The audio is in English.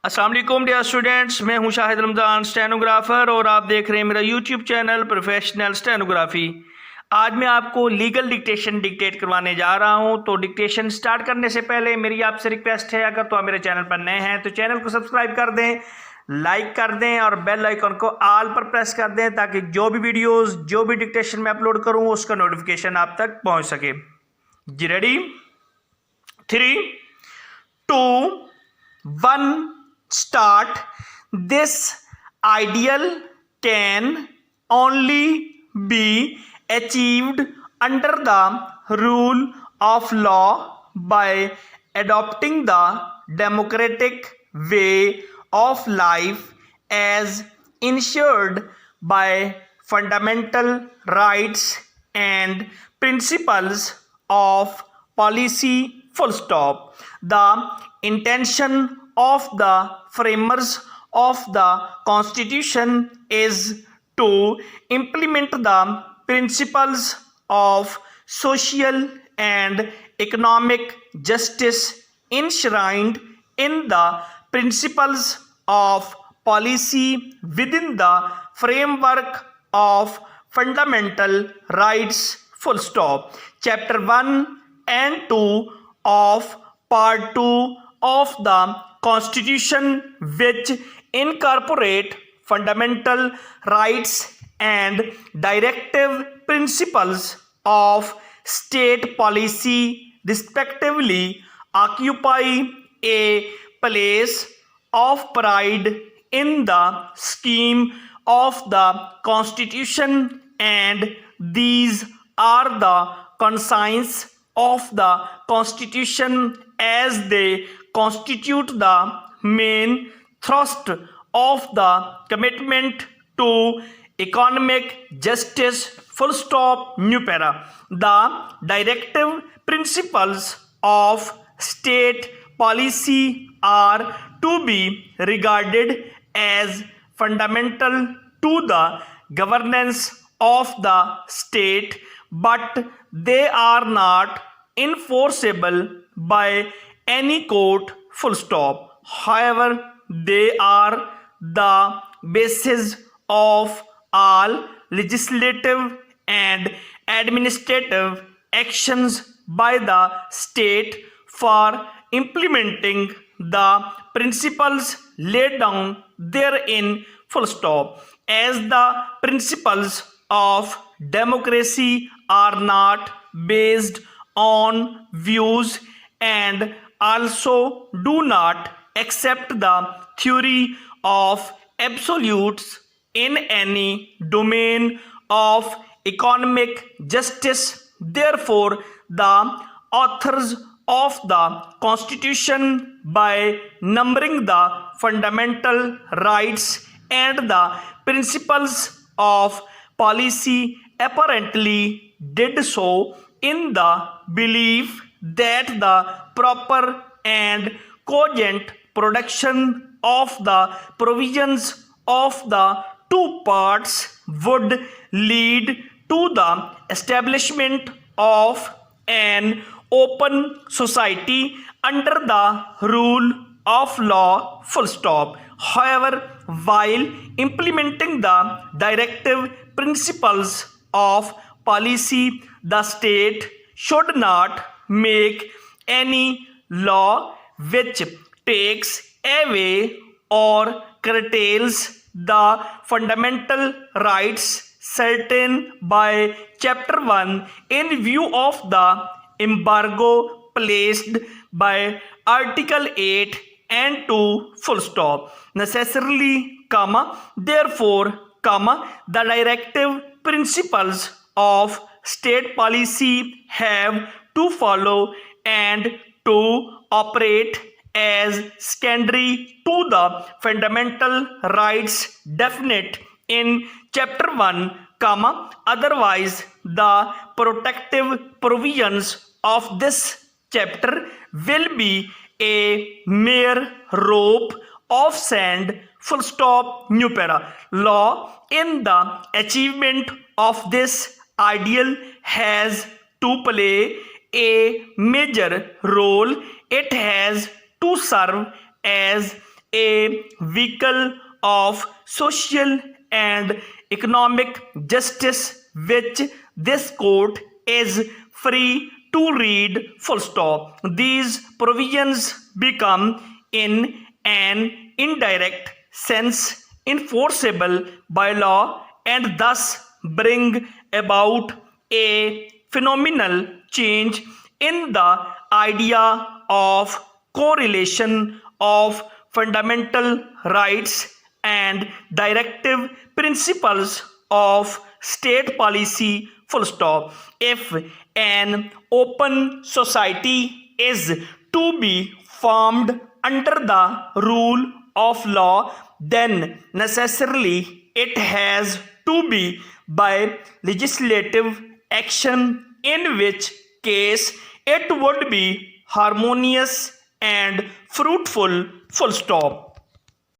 अस्सलाम वालेकुम dear students, मैं हूं शाहिद रमज़ान स्टेनोग्राफ़र और आप देख रहे हैं मेरा यूट्यूब चैनल प्रोफेशनल स्टेनोग्राफ़ी। आज मैं आपको लीगल डिक्टेशन डिक्टेट करवाने जा रहा हूं। तो डिक्टेशन स्टार्ट करने से पहले मेरी आपसे रिक्वेस्ट है, अगर तो आप मेरे चैनल पर नए हैं तो चैनल को सब्सक्राइब कर दें, लाइक कर दें और बेल आइकन को ऑल पर प्रेस कर दें ताकि जो भी वीडियोज़ जो भी डिक्टेशन मैं अपलोड करूँ उसका नोटिफिकेशन आप तक पहुँच सके। जी ready? 3, 2, 1 start. This ideal can only be achieved under the rule of law by adopting the democratic way of life as ensured by fundamental rights and principles of policy. Full stop. The intention of the framers of the Constitution is to implement the principles of social and economic justice enshrined in the principles of policy within the framework of fundamental rights. Full stop. Chapter 1 and 2 of Part 2 of the Constitution, which incorporate fundamental rights and directive principles of state policy respectively, occupy a place of pride in the scheme of the Constitution, and these are the conscience of the Constitution as they constitute the main thrust of the commitment to economic justice. Full stop. New para. The directive principles of state policy are to be regarded as fundamental to the governance of the state, but they are not enforceable by any court. Full stop. However, they are the basis of all legislative and administrative actions by the state for implementing the principles laid down therein. Full stop. As the principles of democracy are not based on views and also do not accept the theory of absolutes in any domain of economic justice. Therefore, the authors of the Constitution, by numbering the fundamental rights and the principles of policy, apparently did so in the belief that the proper and cogent production of the provisions of the two parts would lead to the establishment of an open society under the rule of law. Full stop. However, while implementing the directive principles of policy, the state should not make any law which takes away or curtails the fundamental rights certain by Chapter 1 in view of the embargo placed by Article 8 and 2. Full stop. Necessarily, therefore, the directive principles of state policy have to follow and to operate as secondary to the fundamental rights definite in Chapter 1, otherwise the protective provisions of this chapter will be a mere rope of sand. Full stop. New para. Law in the achievement of this ideal has to play a major role. It has to serve as a vehicle of social and economic justice, which this court is free to read, full stop. These provisions become, in an indirect sense, enforceable by law and thus bring about a phenomenal change in the idea of correlation of fundamental rights and directive principles of state policy, full stop. If an open society is to be formed under the rule of law, then necessarily it has to be by legislative action, in which case it would be harmonious and fruitful, full stop.